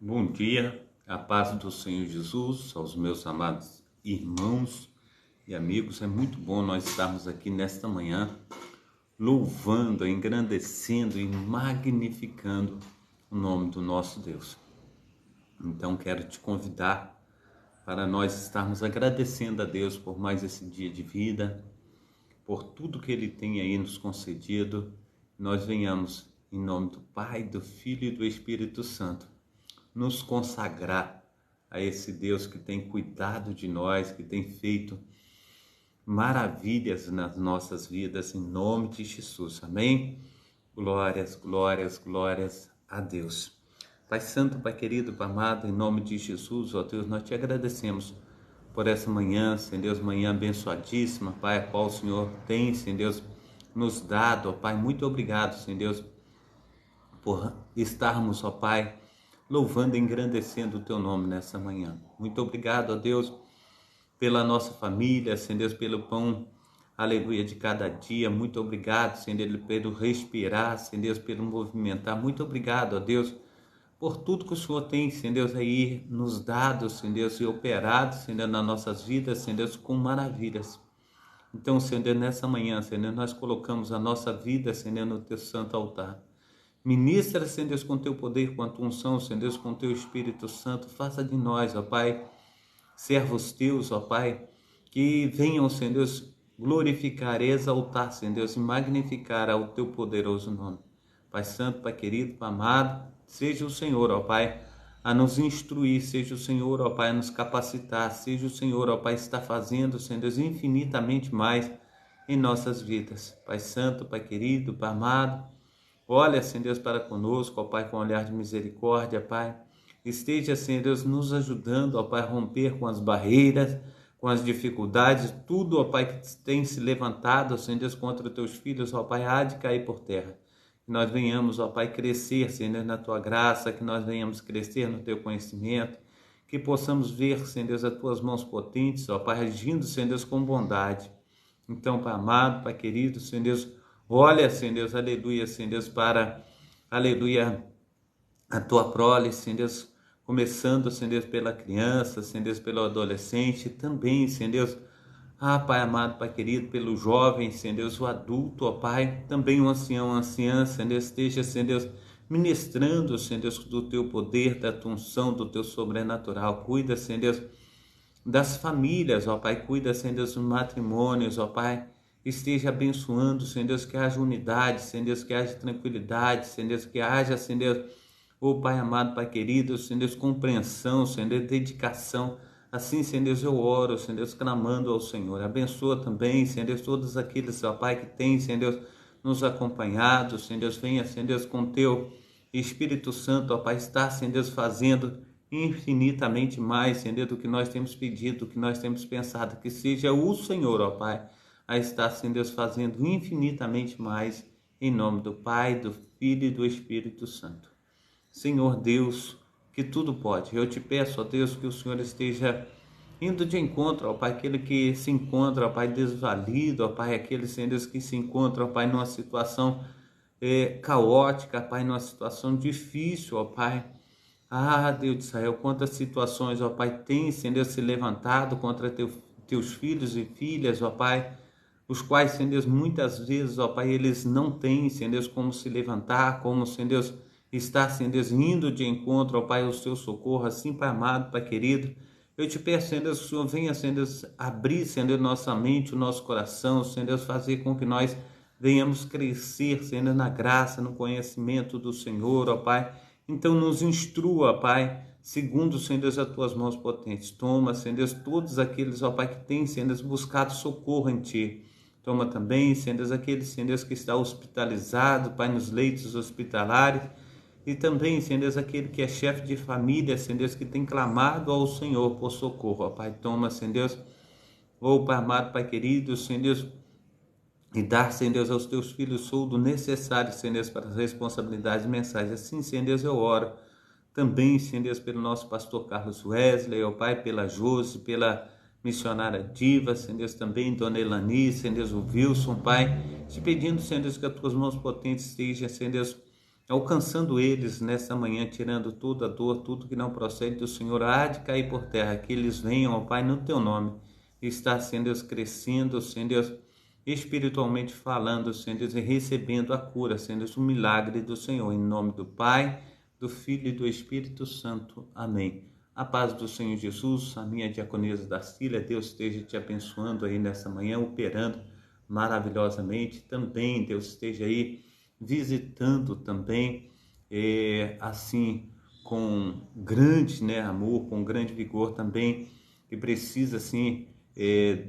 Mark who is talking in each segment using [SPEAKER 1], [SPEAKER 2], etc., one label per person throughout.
[SPEAKER 1] Bom dia, a paz do Senhor Jesus, aos meus amados irmãos e amigos. É muito bom nós estarmos aqui nesta manhã, louvando, engrandecendo e magnificando o nome do nosso Deus. Então quero te convidar para nós estarmos agradecendo a Deus por mais esse dia de vida, por tudo que Ele tem aí nos concedido. Nós venhamos, em nome do Pai, do Filho e do Espírito Santo, nos consagrar a esse Deus que tem cuidado de nós, que tem feito maravilhas nas nossas vidas, em nome de Jesus. Amém? Glórias, glórias, glórias a Deus. Pai Santo, Pai querido, Pai amado, em nome de Jesus, ó Deus, nós te agradecemos por essa manhã, Senhor Deus, manhã abençoadíssima, Pai, a qual o Senhor tem, Senhor Deus, nos dado, ó Pai. Muito obrigado, Senhor Deus, por estarmos, ó Pai, louvando e engrandecendo o Teu nome nessa manhã. Muito obrigado, ó Deus, pela nossa família, Senhor Deus, pelo pão, aleluia, de cada dia. Muito obrigado, Senhor Deus, pelo respirar, Senhor Deus, pelo movimentar. Muito obrigado, ó Deus, por tudo que o Senhor tem, Senhor Deus, aí nos dado, Senhor Deus, e operado, Senhor Deus, nas nossas vidas, Senhor Deus, com maravilhas. Então, Senhor Deus, nessa manhã, Senhor Deus, nós colocamos a nossa vida, Senhor Deus, no Teu santo altar. Ministra, Senhor Deus, com Teu poder, com a Tua unção, Senhor Deus, com Teu Espírito Santo. Faça de nós, ó Pai, servos Teus, ó Pai, que venham, Senhor Deus, glorificar, exaltar, Senhor Deus, e magnificar ao Teu poderoso nome. Pai Santo, Pai querido, Pai amado, seja o Senhor, ó Pai, a nos instruir, seja o Senhor, ó Pai, a nos capacitar, seja o Senhor, ó Pai, está fazendo, Senhor Deus, infinitamente mais em nossas vidas. Pai Santo, Pai querido, Pai amado, olha, Senhor Deus, para conosco, ó Pai, com um olhar de misericórdia, Pai. Esteja, Senhor Deus, nos ajudando, ó Pai, a romper com as barreiras, com as dificuldades, tudo, ó Pai, que tem se levantado, Senhor Deus, contra os Teus filhos, ó Pai, há de cair por terra. Que nós venhamos, ó Pai, crescer, Senhor Deus, na Tua graça, que nós venhamos crescer no Teu conhecimento, que possamos ver, Senhor Deus, as Tuas mãos potentes, ó Pai, agindo, Senhor Deus, com bondade. Então, Pai amado, Pai querido, Senhor Deus, olha, Senhor Deus, aleluia, Senhor Deus, para, aleluia, a Tua prole, Senhor Deus, começando, Senhor Deus, pela criança, Senhor Deus, pelo adolescente, também, Senhor Deus, Pai amado, Pai querido, pelo jovem, Senhor Deus, o adulto, ó Pai, também o ancião, a anciã, Senhor Deus, esteja, Senhor Deus, ministrando, Senhor Deus, do Teu poder, da Tua unção, do Teu sobrenatural. Cuida, Senhor Deus, das famílias, ó Pai, cuida, Senhor Deus, dos matrimônios, ó Pai, esteja abençoando, Senhor Deus, que haja unidade, Senhor Deus, que haja tranquilidade, Senhor Deus, que haja, Senhor Deus, ó Pai amado, Pai querido, Senhor Deus, compreensão, Senhor Deus, dedicação. Assim, Senhor Deus, eu oro, Senhor Deus, clamando ao Senhor. Abençoa também, Senhor Deus, todos aqueles, ó Pai, que tem, Senhor Deus, nos acompanhado, Senhor Deus, venha, Senhor Deus, com Teu Espírito Santo, ó Pai, está, Senhor Deus, fazendo infinitamente mais, Senhor Deus, do que nós temos pedido, do que nós temos pensado, que seja o Senhor, ó Pai, a estar, Senhor Deus, fazendo infinitamente mais, em nome do Pai, do Filho e do Espírito Santo. Senhor Deus, que tudo pode, eu te peço, ó Deus, que o Senhor esteja indo de encontro, ó Pai, aquele que se encontra, ó Pai, desvalido, ó Pai, aquele, Senhor Deus, que se encontra, ó Pai, numa situação caótica, Pai, numa situação difícil, ó Pai. Deus de Israel, quantas situações, ó Pai, tem, Senhor Deus, se levantado contra teus filhos e filhas, ó Pai, os quais, Senhor Deus, muitas vezes, ó Pai, eles não têm, Senhor Deus, como se levantar, como, Senhor Deus, estar, Senhor Deus, indo de encontro, ó Pai, ao seu socorro. Assim, Pai amado, Pai querido, eu te peço, Senhor Deus, que o Senhor venha, Senhor Deus, abrir, Senhor Deus, nossa mente, o nosso coração, Senhor Deus, fazer com que nós venhamos crescer, Senhor Deus, na graça, no conhecimento do Senhor, ó Pai. Então nos instrua, Pai, segundo, Senhor Deus, as Tuas mãos potentes. Toma, Senhor Deus, todos aqueles, ó Pai, que têm, Senhor Deus, buscado socorro em Ti. Toma também, Senhor Deus, aqueles, Senhor Deus, que está hospitalizado, Pai, nos leitos hospitalares. E também, Senhor Deus, aquele que é chefe de família, Senhor Deus, que tem clamado ao Senhor por socorro, ó Pai. Toma, Senhor Deus, Pai amado, Pai querido, Senhor Deus, e dar, Senhor Deus, aos Teus filhos soldo necessário, Senhor Deus, para as responsabilidades mensais. Assim, Senhor Deus, eu oro também, Senhor Deus, pelo nosso pastor Carlos Wesley, ó Pai, pela Josi, pela missionária Diva, Senhor Deus, também Dona Elani, Senhor Deus, o Wilson, Pai, te pedindo, Senhor Deus, que as Tuas mãos potentes estejam, Senhor Deus, alcançando eles nessa manhã, tirando toda a dor, tudo que não procede do Senhor, há de cair por terra, que eles venham, ó Pai, no Teu nome, e estar, Senhor Deus, crescendo, Senhor Deus, espiritualmente falando, Senhor Deus, e recebendo a cura, Senhor Deus, o milagre do Senhor, em nome do Pai, do Filho e do Espírito Santo. Amém. A paz do Senhor Jesus, a minha diaconisa Darcília, Deus esteja te abençoando aí nessa manhã, operando maravilhosamente. Também Deus esteja aí visitando também, assim, com grande, né, amor, com grande vigor também, que precisa, assim,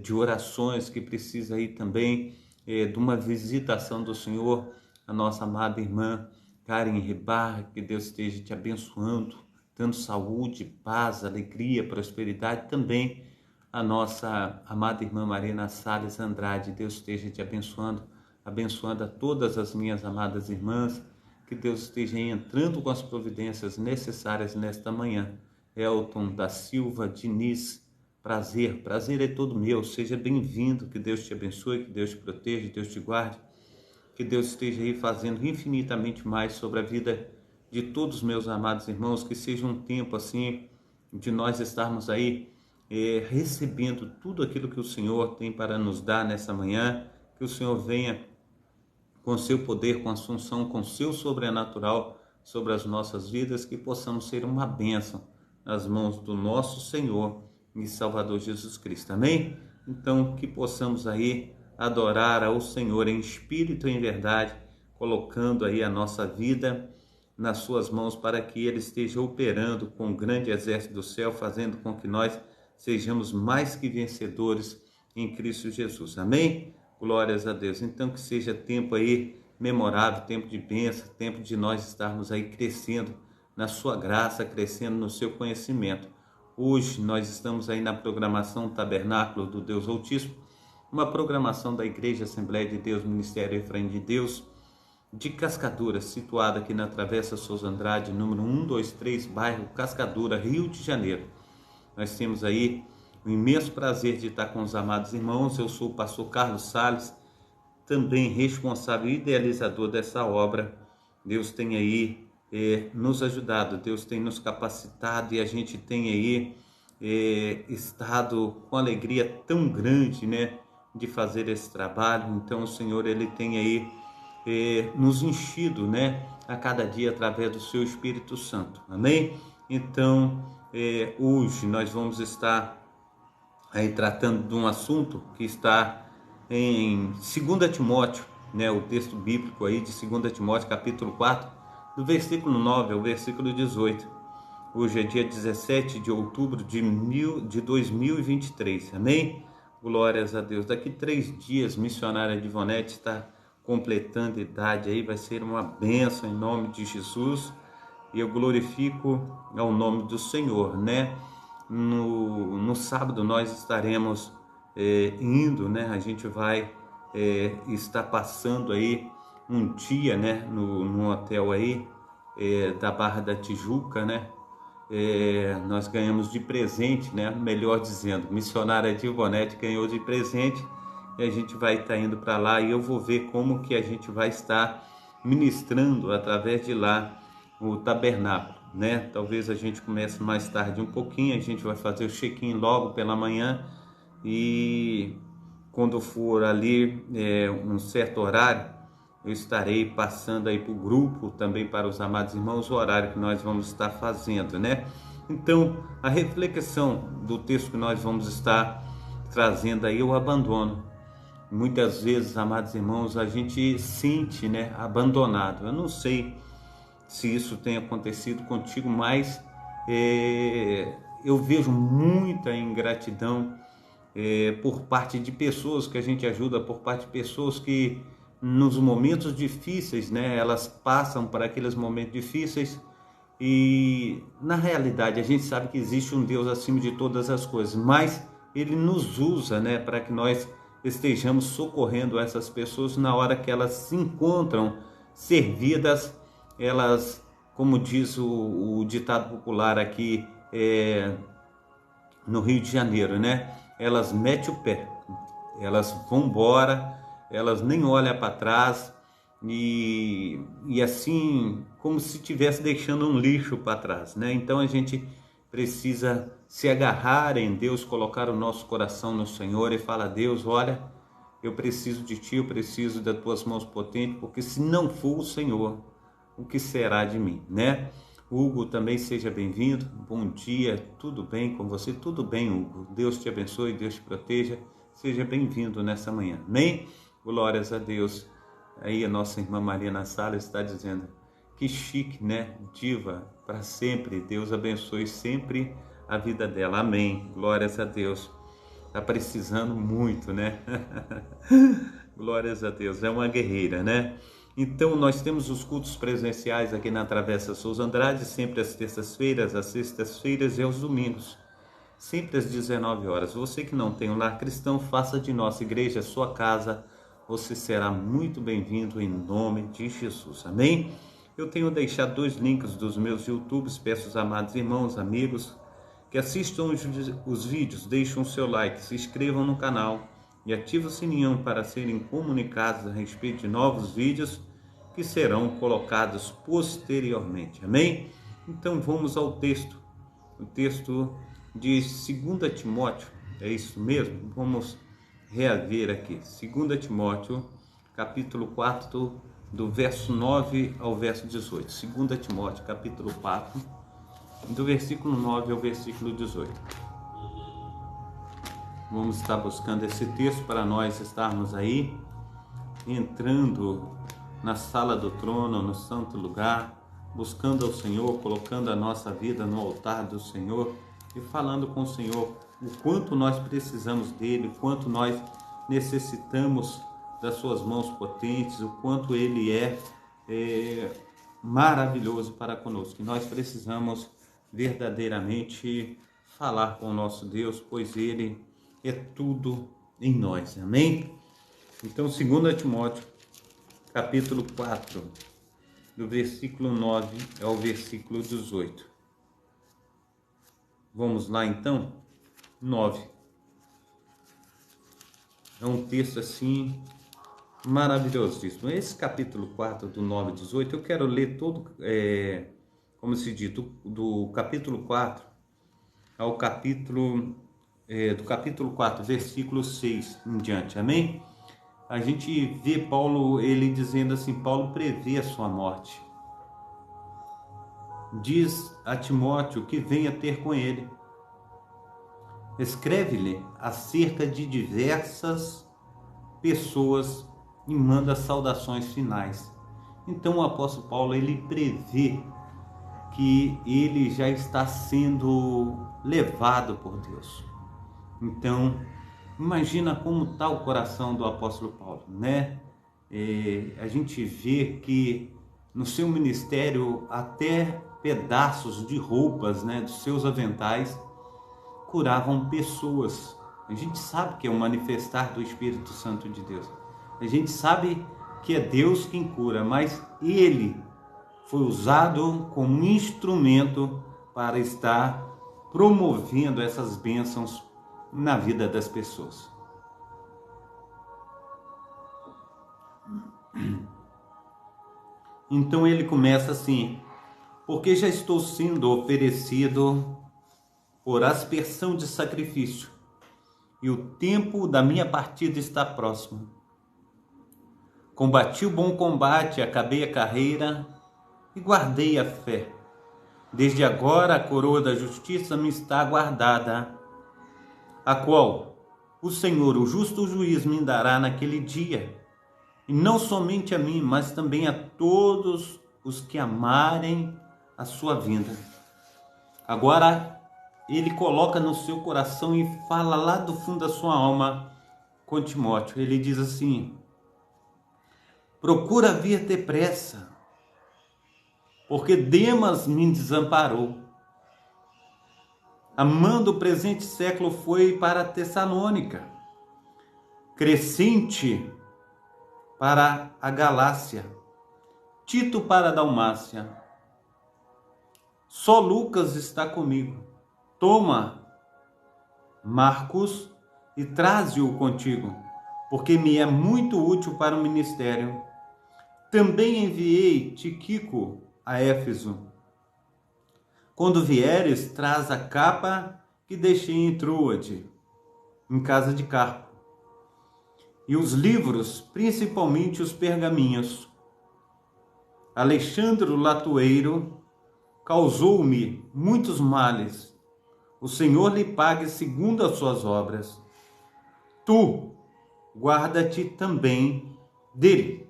[SPEAKER 1] de orações, que precisa aí também de uma visitação do Senhor, a nossa amada irmã Karen Rebarra, que Deus esteja te abençoando, dando saúde, paz, alegria, prosperidade. Também a nossa amada irmã Marina Salles Andrade, Deus esteja te abençoando, abençoando a todas as minhas amadas irmãs, que Deus esteja entrando com as providências necessárias nesta manhã. Elton da Silva Diniz, prazer é todo meu, seja bem-vindo, que Deus te abençoe, que Deus te proteja, que Deus te guarde, que Deus esteja aí fazendo infinitamente mais sobre a vida de todos os meus amados irmãos, que seja um tempo assim, de nós estarmos aí recebendo tudo aquilo que o Senhor tem para nos dar nessa manhã, que o Senhor venha com seu poder, com a assunção, com seu sobrenatural sobre as nossas vidas, que possamos ser uma bênção nas mãos do nosso Senhor e Salvador Jesus Cristo. Amém? Então, que possamos aí adorar ao Senhor em espírito e em verdade, colocando aí a nossa vida nas suas mãos, para que Ele esteja operando com o grande exército do céu, fazendo com que nós sejamos mais que vencedores em Cristo Jesus. Amém? Glórias a Deus. Então, que seja tempo aí memorável, tempo de bênção, tempo de nós estarmos aí crescendo na sua graça, crescendo no seu conhecimento. Hoje nós estamos aí na programação Tabernáculo do Deus Altíssimo, uma programação da Igreja Assembleia de Deus, Ministério Efraim de Deus, de Cascadura, situada aqui na Travessa Souza Andrade, número 123, bairro Cascadura, Rio de Janeiro. Nós temos aí o imenso prazer de estar com os amados irmãos. Eu sou o pastor Carlos Salles, também responsável e idealizador dessa obra. Deus tem aí nos ajudado, Deus tem nos capacitado, e a gente tem aí estado com alegria tão grande, né, de fazer esse trabalho. Então o Senhor, Ele tem aí nos enchido, né, a cada dia através do seu Espírito Santo. Amém? Então, hoje nós vamos estar aí tratando de um assunto que está em 2 Timóteo, né, o texto bíblico aí de 2 Timóteo, capítulo 4, do versículo 9 ao versículo 18. Hoje é dia 17 de outubro de 2023, amém? Glórias a Deus. Daqui 3 dias, missionária Divonete está completando idade aí, vai ser uma bênção em nome de Jesus, e eu glorifico ao nome do Senhor, né? No sábado nós estaremos indo, né? A gente vai estar passando aí um dia, né? No hotel aí da Barra da Tijuca, né? Nós ganhamos de presente, né? Melhor dizendo, missionária Divonete ganhou de presente, e a gente vai estar indo para lá, e eu vou ver como que a gente vai estar ministrando através de lá o tabernáculo, né? Talvez a gente comece mais tarde um pouquinho, a gente vai fazer o check-in logo pela manhã, e quando for ali um certo horário, eu estarei passando aí para o grupo, também para os amados irmãos, o horário que nós vamos estar fazendo, né? Então, a reflexão do texto que nós vamos estar trazendo aí, o abandono. Muitas vezes, amados irmãos, a gente sente, né, abandonado. Eu não sei se isso tem acontecido contigo, mas eu vejo muita ingratidão por parte de pessoas que a gente ajuda, por parte de pessoas que nos momentos difíceis, né, elas passam por aqueles momentos difíceis, e na realidade a gente sabe que existe um Deus acima de todas as coisas, mas Ele nos usa, né, para que nós estejamos socorrendo essas pessoas na hora que elas se encontram servidas. Elas, como diz o ditado popular aqui no Rio de Janeiro, né? Elas metem o pé, elas vão embora, elas nem olham para trás, e assim, como se estivesse deixando um lixo para trás, né? Então a gente precisa se agarrar em Deus, colocar o nosso coração no Senhor e falar: Deus, olha, eu preciso de Ti, eu preciso das Tuas mãos potentes, porque se não for o Senhor, o que será de mim, né? Hugo, também seja bem-vindo, bom dia, tudo bem com você? Tudo bem, Hugo, Deus te abençoe, Deus te proteja, seja bem-vindo nessa manhã, amém? Glórias a Deus. Aí a nossa irmã Maria na sala está dizendo: que chique, né? Diva, para sempre, Deus abençoe sempre a vida dela, amém, glórias a Deus. Está precisando muito, né? Glórias a Deus, é uma guerreira, né? Então, nós temos os cultos presenciais aqui na Travessa Souza Andrade, sempre às terças-feiras, às sextas-feiras e aos domingos, sempre às 19 horas. Você que não tem um lar cristão, faça de nossa igreja a sua casa, você será muito bem-vindo em nome de Jesus, amém? Eu tenho deixado 2 links dos meus YouTubes, peço aos amados irmãos, amigos, que assistam os vídeos, deixem o seu like, se inscrevam no canal e ativem o sininho para serem comunicados a respeito de novos vídeos que serão colocados posteriormente, amém? Então vamos ao texto, o texto de 2 Timóteo, é isso mesmo? Vamos reaver aqui, 2 Timóteo, capítulo 4, do verso 9 ao verso 18, 2 Timóteo, capítulo 4, do versículo 9 ao versículo 18. Vamos estar buscando esse texto para nós estarmos aí, entrando na sala do trono, no santo lugar, buscando ao Senhor, colocando a nossa vida no altar do Senhor e falando com o Senhor o quanto nós precisamos dele, o quanto nós necessitamos das suas mãos potentes, o quanto ele é maravilhoso para conosco. E nós precisamos verdadeiramente falar com o nosso Deus, pois ele é tudo em nós, amém? Então, 2 Timóteo, capítulo 4, do versículo 9 ao versículo 18. Vamos lá então? 9. É um texto assim maravilhosíssimo. Esse capítulo 4, do 9 ao 18, eu quero ler todo, como se diz, do capítulo 4 ao capítulo, do capítulo 4, versículo 6 em diante, amém? A gente vê Paulo, ele dizendo assim, Paulo prevê a sua morte. Diz a Timóteo que venha ter com ele. Escreve-lhe acerca de diversas pessoas e manda saudações finais. Então o apóstolo Paulo, ele prevê que ele já está sendo levado por Deus. Então, imagina como está o coração do apóstolo Paulo, né? A gente vê que no seu ministério até pedaços de roupas, né, dos seus aventais, curavam pessoas. A gente sabe que é um manifestar do Espírito Santo de Deus. A gente sabe que é Deus quem cura, mas ele foi usado como instrumento para estar promovendo essas bênçãos na vida das pessoas. Então ele começa assim: porque já estou sendo oferecido por aspersão de sacrifício, e o tempo da minha partida está próximo. Combati o bom combate, acabei a carreira e guardei a fé. Desde agora a coroa da justiça me está guardada, a qual o Senhor, o justo juiz, me dará naquele dia, e não somente a mim, mas também a todos os que amarem a sua vinda. Agora ele coloca no seu coração e fala lá do fundo da sua alma com Timóteo. Ele diz assim: procura vir depressa, porque Demas me desamparou. Amando o presente século, foi para Tessalônica. Crescente para a Galácia. Tito para a Dalmácia. Só Lucas está comigo. Toma Marcos e traze-o contigo, porque me é muito útil para o ministério. Também enviei Tíquico a Éfeso. Quando vieres, traz a capa que deixei em Troade, em casa de Carpo, e os livros, principalmente os pergaminhos. Alexandre o latoeiro causou-me muitos males. O Senhor lhe pague segundo as suas obras. Tu, guarda-te também dele,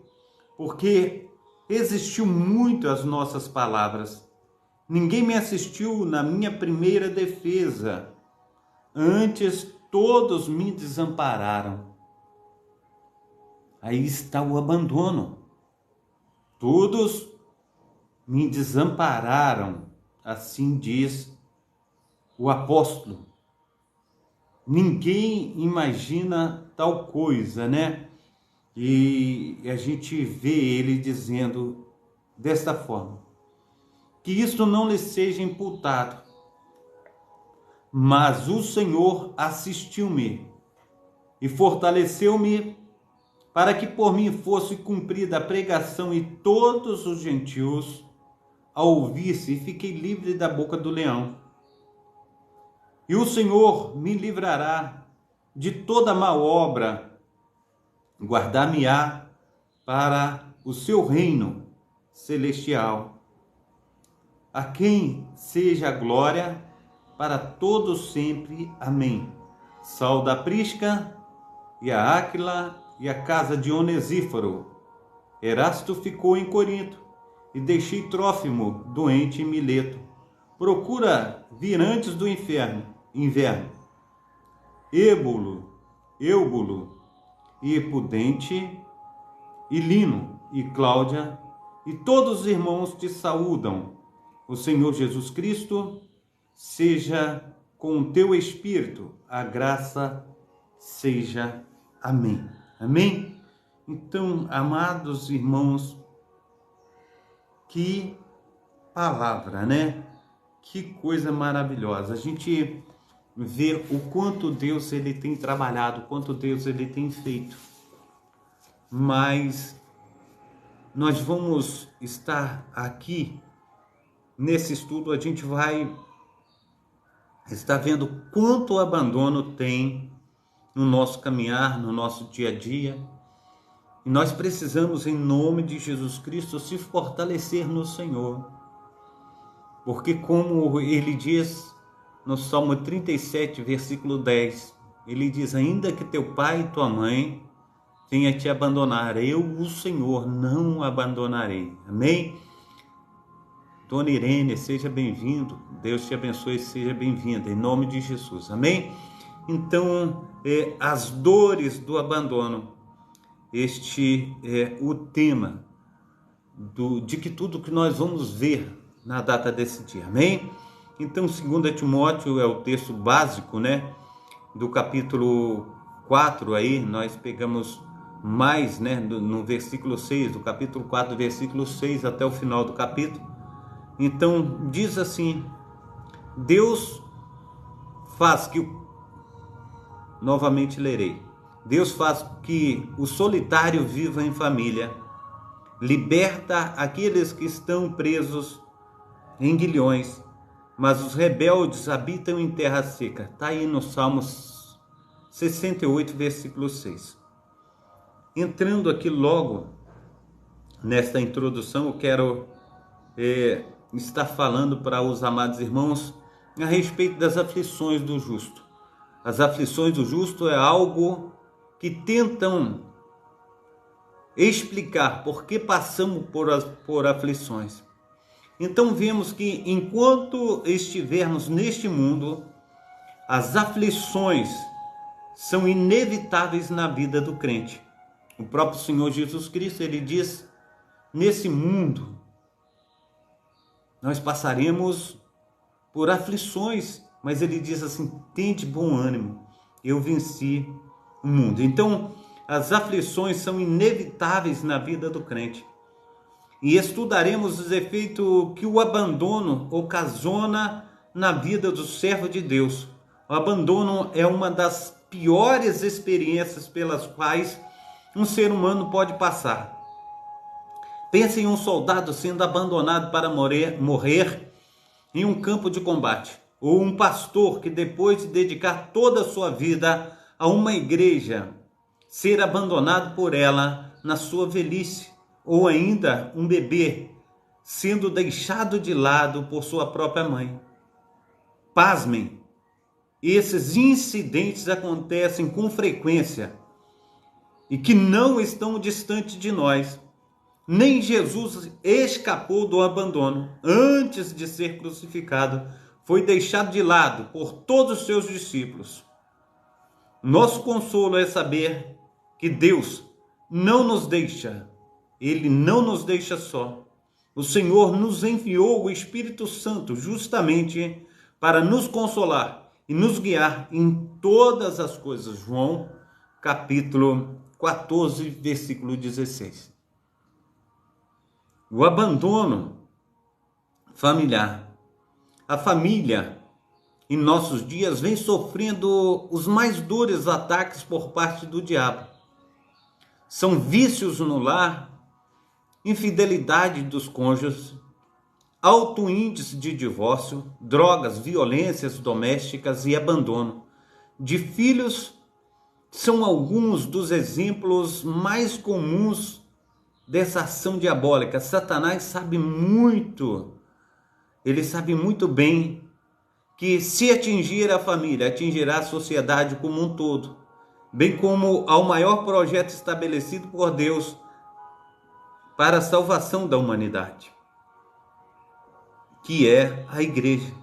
[SPEAKER 1] porque resistiu muito às nossas palavras. Ninguém me assistiu na minha primeira defesa. Antes, todos me desampararam. Aí está o abandono. Todos me desampararam, assim diz o apóstolo. Ninguém imagina tal coisa, né? E a gente vê ele dizendo desta forma: que isto não lhe seja imputado, mas o Senhor assistiu-me e fortaleceu-me para que por mim fosse cumprida a pregação e todos os gentios a ouvisse, e fiquei livre da boca do leão. E o Senhor me livrará de toda má obra, guardar-me-á para o seu reino celestial. A quem seja a glória para todos sempre. Amém. Sauda a Prisca e a Áquila e a casa de Onesíforo. Erasto ficou em Corinto e deixei Trófimo doente em Mileto. Procura vir antes do inverno. Eubulo e Pudente e Lino e Cláudia e todos os irmãos te saúdam. O Senhor Jesus Cristo seja com o teu espírito. A graça seja. Amém. Amém? Então, amados irmãos, que palavra, né? Que coisa maravilhosa. A gente vê o quanto Deus ele tem trabalhado, o quanto Deus ele tem feito. Mas nós vamos estar aqui nesse estudo, a gente vai estar vendo quanto abandono tem no nosso caminhar, no nosso dia a dia. E nós precisamos, em nome de Jesus Cristo, se fortalecer no Senhor. Porque como ele diz no Salmo 37, versículo 10, ele diz: ainda que teu pai e tua mãe venham te abandonar, eu, o Senhor, não abandonarei. Amém? Dona Irene, seja bem-vindo. Deus te abençoe, seja bem-vinda, em nome de Jesus. Amém? Então, as dores do abandono, este é o tema de que tudo que nós vamos ver na data desse dia. Amém? Então, 2 Timóteo é o texto básico, né? Do capítulo 4 aí, nós pegamos mais, né? No versículo 6, do capítulo 4, versículo 6 até o final do capítulo. Então, diz assim: Deus faz que, novamente lerei, Deus faz que o solitário viva em família, liberta aqueles que estão presos em grilhões, mas os rebeldes habitam em terra seca. Está aí no Salmos 68, versículo 6. Entrando aqui logo nesta introdução, eu quero estar falando para os amados irmãos a respeito das aflições do justo. As aflições do justo é algo que tentam explicar por que passamos por aflições. Então vemos que enquanto estivermos neste mundo, as aflições são inevitáveis na vida do crente. O próprio Senhor Jesus Cristo, ele diz: nesse mundo nós passaremos por aflições, mas ele diz assim: tende bom ânimo, eu venci o mundo. Então, as aflições são inevitáveis na vida do crente. E estudaremos os efeitos que o abandono ocasiona na vida do servo de Deus. O abandono é uma das piores experiências pelas quais um ser humano pode passar. Pense em um soldado sendo abandonado para morrer em um campo de combate, ou um pastor que, depois de dedicar toda a sua vida a uma igreja, ser abandonado por ela na sua velhice, ou ainda um bebê sendo deixado de lado por sua própria mãe. Pasmem, esses incidentes acontecem com frequência e que não estão distante de nós. Nem Jesus escapou do abandono. Antes de ser crucificado, foi deixado de lado por todos os seus discípulos. Nosso consolo é saber que Deus não nos deixa. Ele não nos deixa só. O Senhor nos enviou o Espírito Santo justamente para nos consolar e nos guiar em todas as coisas. João, capítulo 14, versículo 16. O abandono familiar. A família, em nossos dias, vem sofrendo os mais duros ataques por parte do diabo. São vícios no lar, infidelidade dos cônjuges, alto índice de divórcio, drogas, violências domésticas e abandono de filhos são alguns dos exemplos mais comuns dessa ação diabólica. Satanás sabe muito, ele sabe muito bem que se atingir a família, atingirá a sociedade como um todo, bem como ao maior projeto estabelecido por Deus para a salvação da humanidade, que é a igreja.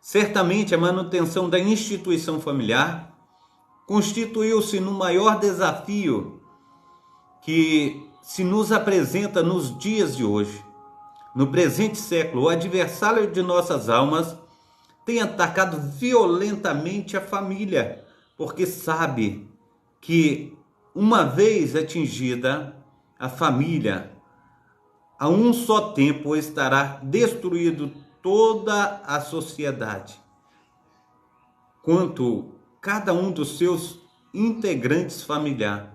[SPEAKER 1] Certamente a manutenção da instituição familiar constituiu-se no maior desafio que se nos apresenta nos dias de hoje. No presente século, o adversário de nossas almas tem atacado violentamente a família, porque sabe que, uma vez atingida a família, a um só tempo estará destruído toda a sociedade, quanto cada um dos seus integrantes familiares.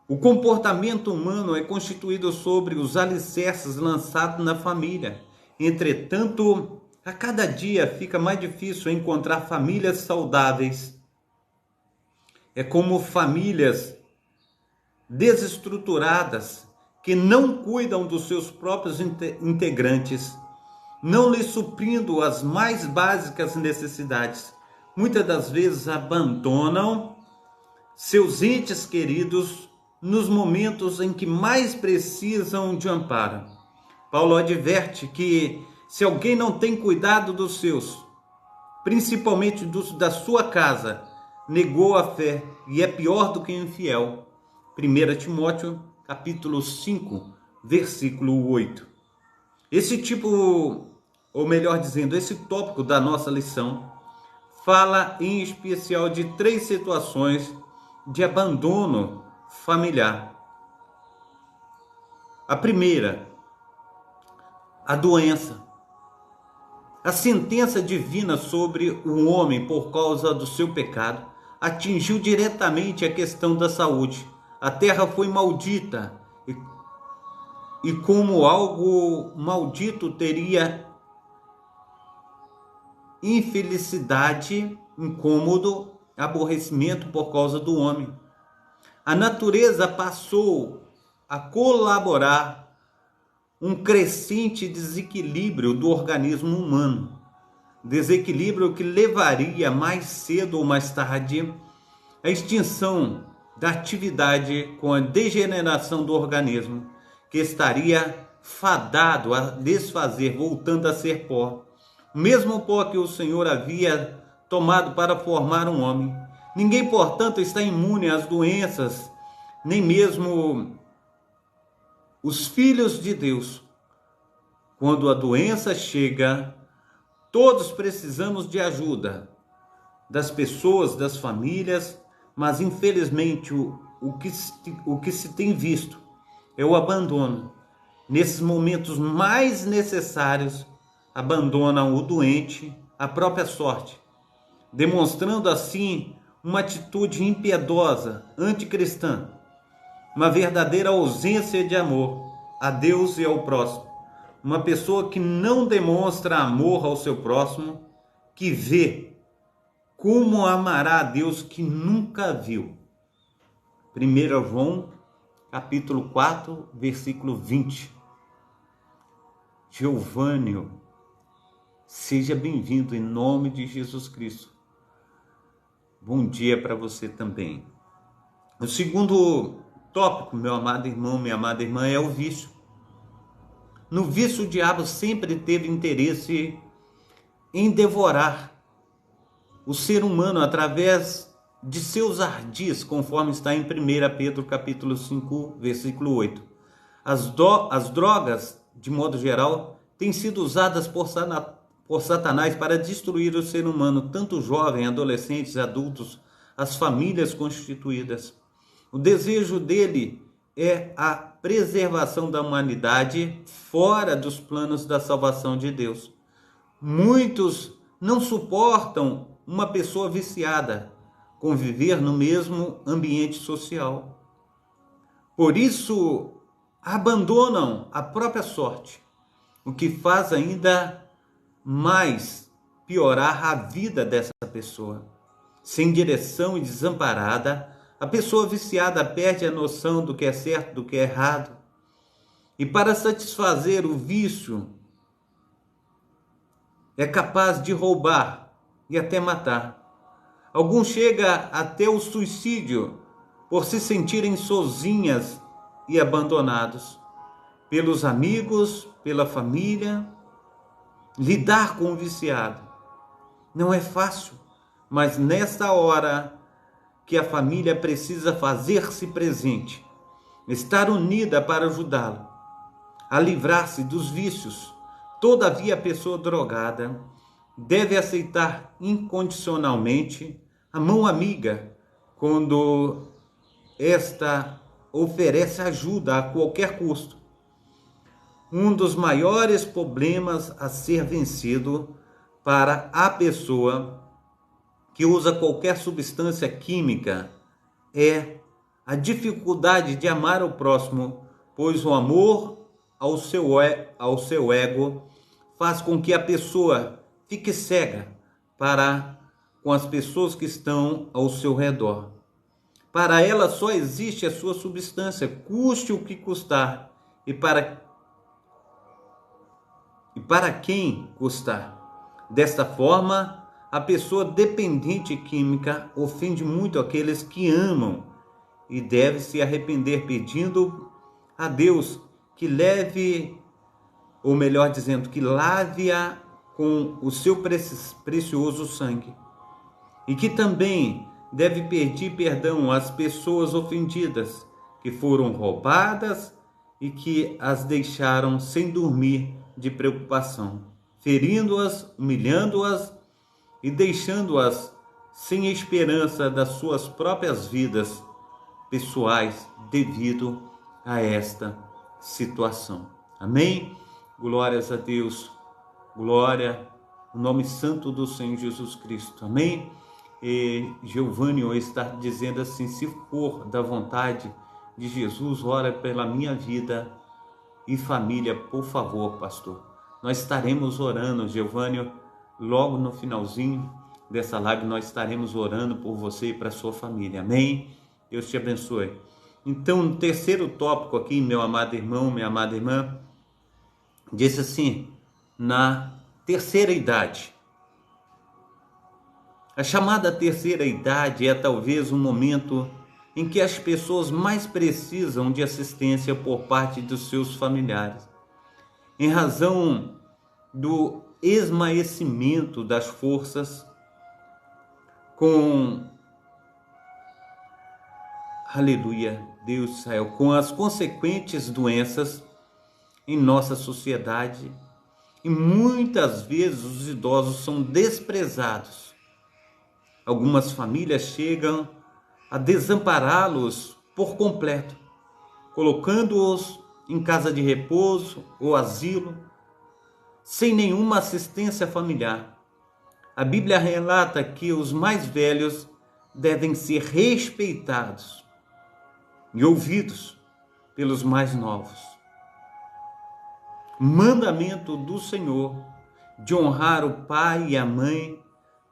[SPEAKER 1] O comportamento humano é constituído sobre os alicerces lançados na família. Entretanto, a cada dia fica mais difícil encontrar famílias saudáveis. É como famílias desestruturadas que não cuidam dos seus próprios integrantes, não lhes suprindo as mais básicas necessidades. Muitas das vezes abandonam seus entes queridos nos momentos em que mais precisam de amparo. Paulo adverte que se alguém não tem cuidado dos seus, principalmente da sua casa, negou a fé e é pior do que infiel. 1 Timóteo, capítulo 5, versículo 8. Esse tópico da nossa lição fala em especial de 3 situações de abandono familiar. A primeira, a doença. A sentença divina sobre o homem por causa do seu pecado atingiu diretamente a questão da saúde. A terra foi maldita e como algo maldito teria infelicidade, incômodo, aborrecimento por causa do homem. A natureza passou a colaborar um crescente desequilíbrio do organismo humano. Desequilíbrio que levaria mais cedo ou mais tarde à extinção da atividade com a degeneração do organismo, que estaria fadado a desfazer, voltando a ser pó. O mesmo pó que o Senhor havia tomado para formar um homem. Ninguém, portanto, está imune às doenças, nem mesmo os filhos de Deus. Quando a doença chega, todos precisamos de ajuda das pessoas, das famílias, mas infelizmente o que se tem visto é o abandono. Nesses momentos mais necessários, abandonam o doente à própria sorte, demonstrando assim uma atitude impiedosa, anticristã, uma verdadeira ausência de amor. a Deus e ao próximo. Uma pessoa que não demonstra amor ao seu próximo, que vê como amará a Deus que nunca viu. 1 João, capítulo 4, versículo 20. Geovânio, seja bem-vindo em nome de Jesus Cristo. Bom dia para você também. O segundo tópico, meu amado irmão, minha amada irmã, é o vício. No vício, o diabo sempre teve interesse em devorar o ser humano através de seus ardis, conforme está em 1 Pedro capítulo 5, versículo 8. As drogas, de modo geral, têm sido usadas por Satanás para destruir o ser humano, tanto jovem, adolescentes, adultos, as famílias constituídas. O desejo dele é a preservação da humanidade fora dos planos da salvação de Deus. Muitos não suportam uma pessoa viciada conviver no mesmo ambiente social. Por isso, abandonam a própria sorte, o que faz ainda mais piorar a vida dessa pessoa. Sem direção e desamparada, a pessoa viciada perde a noção do que é certo, do que é errado. E para satisfazer o vício, é capaz de roubar e até matar. Alguns chegam até o suicídio por se sentirem sozinhas e abandonados pelos amigos, pela família. Lidar com o viciado não é fácil, mas nessa hora que a família precisa fazer-se presente, estar unida para ajudá-lo a livrar-se dos vícios. Todavia, a pessoa drogada deve aceitar incondicionalmente a mão amiga quando esta oferece ajuda a qualquer custo. Um dos maiores problemas a ser vencido para a pessoa que usa qualquer substância química é a dificuldade de amar o próximo, pois o amor ao seu ego faz com que a pessoa fique cega com as pessoas que estão ao seu redor. Para ela só existe a sua substância, custe o que custar, e para quem custar. Desta forma, a pessoa dependente química ofende muito aqueles que amam e deve se arrepender pedindo a Deus que leve, ou melhor dizendo, que lave-a com o seu precioso sangue. E que também deve pedir perdão às pessoas ofendidas, que foram roubadas e que as deixaram sem dormir de preocupação, ferindo-as, humilhando-as e deixando-as sem esperança das suas próprias vidas pessoais devido a esta situação. Amém? Glórias a Deus, glória ao nome santo do Senhor Jesus Cristo. Amém? E Geovânio está dizendo assim: se for da vontade de Jesus, ora pela minha vida e família, por favor, pastor. Nós estaremos orando, Geovânio, logo no finalzinho dessa live, nós estaremos orando por você e para a sua família. Amém? Deus te abençoe. Então, no terceiro tópico aqui, meu amado irmão, minha amada irmã, diz assim: na terceira idade. A chamada terceira idade é talvez o momento em que as pessoas mais precisam de assistência por parte dos seus familiares, em razão do esmaecimento das forças aleluia, Deus do céu, com as consequentes doenças em nossa sociedade, e muitas vezes os idosos são desprezados. Algumas famílias chegam a desampará-los por completo, colocando-os em casa de repouso ou asilo, sem nenhuma assistência familiar. A Bíblia relata que os mais velhos devem ser respeitados e ouvidos pelos mais novos. mandamento do Senhor de honrar o pai e a mãe